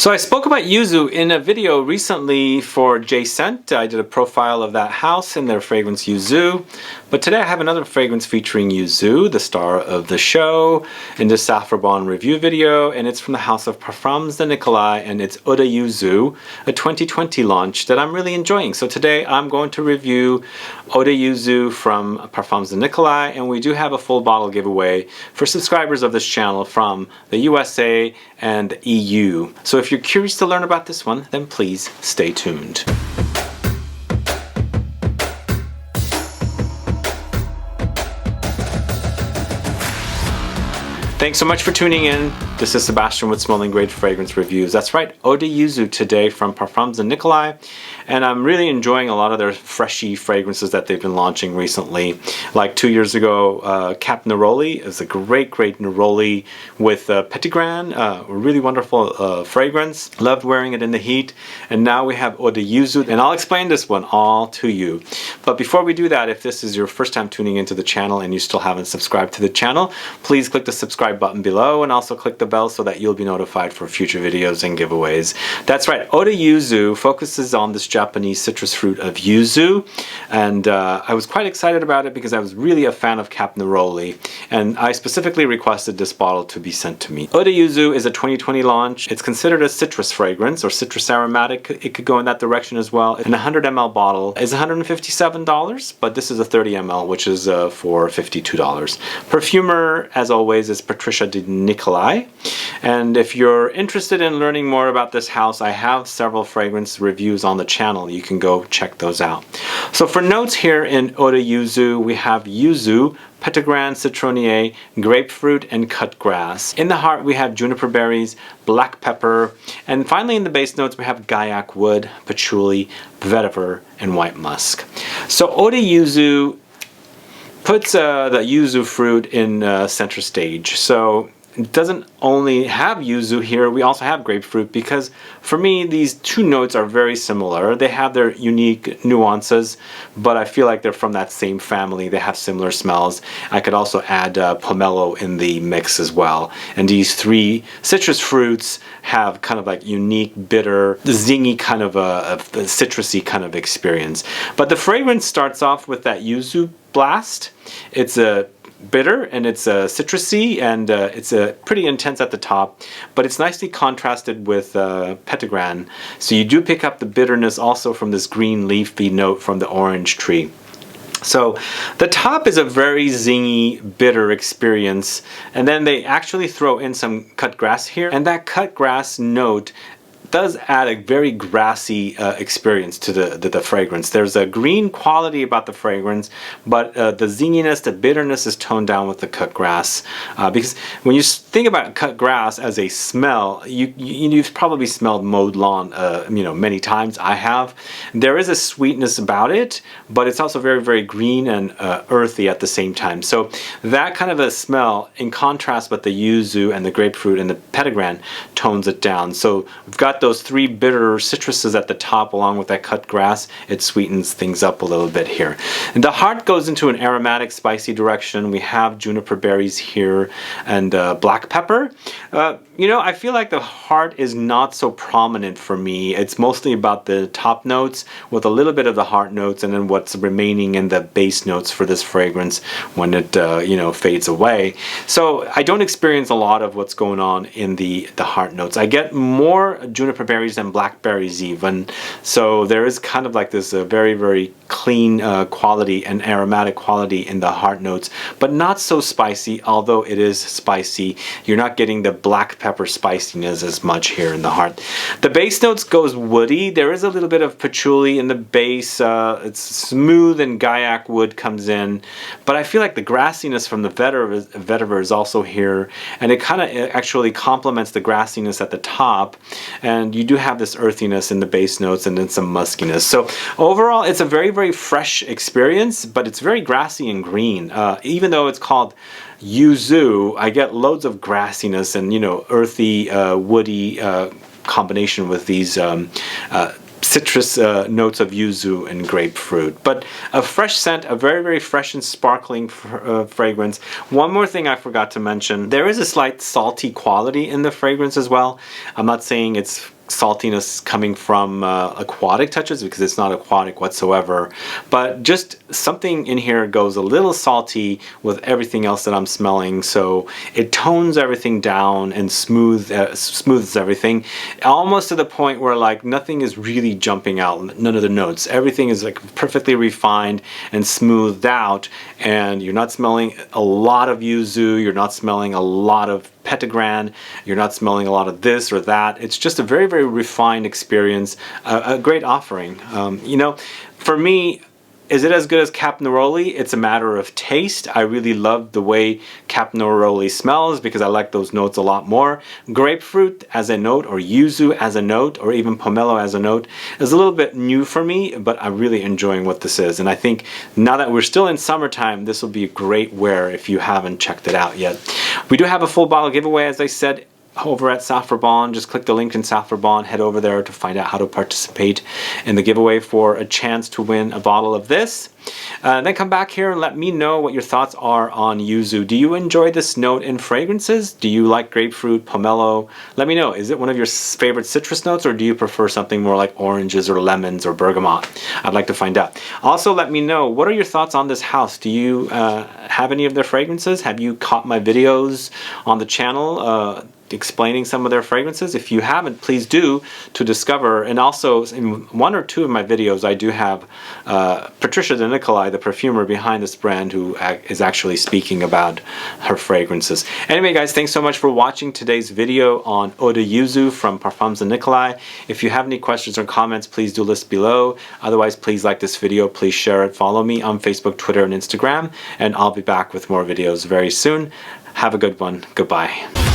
So I spoke about yuzu in a video recently for J-Scent. I did a profile of that house and their fragrance yuzu. But today I have another fragrance featuring yuzu, the star of the show, in this Saffron review video, and it's from the house of Parfums De Nicolai, and it's Eau De Yuzu, a 2020 launch that I'm really enjoying. So today I'm going to review Eau De Yuzu from Parfums De Nicolai, and we do have a full bottle giveaway for subscribers of this channel from the USA and the EU. So if you're curious to learn about this one, then please stay tuned. Thanks so much for tuning in. This is Sebastian with Smelling Great Fragrance Reviews. That's right, Eau De Yuzu today from Parfums De Nicolai. And I'm really enjoying a lot of their freshy fragrances that they've been launching recently. Like 2 years ago, Cap Neroli is a great Neroli with Petitgrain, a really wonderful fragrance. Loved wearing it in the heat. And now we have Eau De Yuzu, and I'll explain this one all to you. But before we do that, if this is your first time tuning into the channel and you still haven't subscribed to the channel, please click the subscribe button below and also click the bell so that you'll be notified for future videos and giveaways. That's right, Eau De Yuzu focuses on this Japanese citrus fruit of yuzu, and I was quite excited about it because I was really a fan of Cap Neroli, and I specifically requested this bottle to be sent to me. Eau De Yuzu is a 2020 launch. It's considered a citrus fragrance or citrus aromatic. It could go in that direction as well. An 100 ml bottle is $157, but this is a 30 ml, which is for $52. Perfumer, as always, is Patricia De Nicolai. And if you're interested in learning more about this house, I have several fragrance reviews on the channel. You can go check those out. So for notes here in Eau De Yuzu, we have yuzu, Petitgrain, Citronnier, grapefruit, and cut grass. In the heart, we have juniper berries, black pepper, and finally in the base notes, we have Guaiac wood, patchouli, vetiver, and white musk. So Eau De Yuzu puts the yuzu fruit in center stage. So it doesn't only have yuzu here, we also have grapefruit, because for me these two notes are very similar. They have their unique nuances, but I feel like they're from that same family. They have similar smells. I could also add pomelo in the mix as well. And these three citrus fruits have kind of like unique, bitter, zingy kind of a citrusy kind of experience. But the fragrance starts off with that yuzu blast. It's a bitter and it's citrusy, and it's pretty intense at the top, but it's nicely contrasted with Petitgrain. So you do pick up the bitterness also from this green leafy note from the orange tree. So the top is a very zingy, bitter experience, and then they actually throw in some cut grass here, and that cut grass note does add a very grassy experience to the fragrance. There's a green quality about the fragrance, but the zinginess, the bitterness is toned down with the cut grass. Because when you think about cut grass as a smell, you've probably smelled mowed lawn many times. I have. There is a sweetness about it, but it's also very green and earthy at the same time. So that kind of a smell, in contrast with the yuzu and the grapefruit and the Petitgrain, tones it down. So we've got those three bitter citruses at the top along with that cut grass. It sweetens things up a little bit here. And the heart goes into an aromatic spicy direction. We have juniper berries here and black pepper. I feel like the heart is not so prominent for me. It's mostly about the top notes with a little bit of the heart notes, and then what's remaining in the base notes for this fragrance when it fades away. So I don't experience a lot of what's going on in the heart notes. I get more juniper berries and blackberries even. So there is kind of like this very clean quality and aromatic quality in the heart notes, but not so spicy. Although it is spicy, you're not getting the black pepper spiciness as much here in the heart. The base notes goes woody. There is a little bit of patchouli in the base. It's smooth and Guaiac wood comes in, but I feel like the grassiness from the vetiver is also here, and it kind of actually complements the grassiness at the top, and you do have this earthiness in the base notes and then some muskiness. So overall, it's a very fresh experience, but it's very grassy and green. Even though it's called yuzu, I get loads of grassiness and earthy, woody combination with these citrus notes of yuzu and grapefruit. But a fresh scent, a very, very fresh and sparkling fragrance. One more thing I forgot to mention, there is a slight salty quality in the fragrance as well. I'm not saying it's saltiness coming from aquatic touches, because it's not aquatic whatsoever, but just something in here goes a little salty with everything else that I'm smelling, so it tones everything down and smooths everything, almost to the point where like nothing is really jumping out, none of the notes, everything is like perfectly refined and smoothed out, and you're not smelling a lot of yuzu, you're not smelling a lot of Petitgrain, you're not smelling a lot of this or that. It's just a very, very refined experience, a great offering. You know, for me, is it as good as Cap Neroli? It's a matter of taste. I really love the way Cap Neroli smells because I like those notes a lot more. Grapefruit as a note, or yuzu as a note, or even pomelo as a note is a little bit new for me, but I'm really enjoying what this is. And I think now that we're still in summertime, this will be a great wear if you haven't checked it out yet. We do have a full bottle giveaway, as I said, over at Saffron Bond. Just click the link in Saffron Bond, head over there to find out how to participate in the giveaway for a chance to win a bottle of this. Then come back here and let me know what your thoughts are on yuzu. Do you enjoy this note in fragrances? Do you like grapefruit, pomelo? Let me know. Is it one of your favorite citrus notes, or do you prefer something more like oranges or lemons or bergamot? I'd like to find out. Also, let me know, what are your thoughts on this house? Do you have any of their fragrances? Have you caught my videos on the channel explaining some of their fragrances? If you haven't, please do, to discover. And also in one or two of my videos I do have Patricia De Nicolai, the perfumer behind this brand, who is actually speaking about her fragrances. Anyway guys, thanks so much for watching today's video on Eau De Yuzu from Parfums De Nicolai. If you have any questions or comments, please do list below. Otherwise, please like this video, please share it, follow me on Facebook, Twitter, and Instagram, and I'll be back with more videos very soon. Have a good one. Goodbye.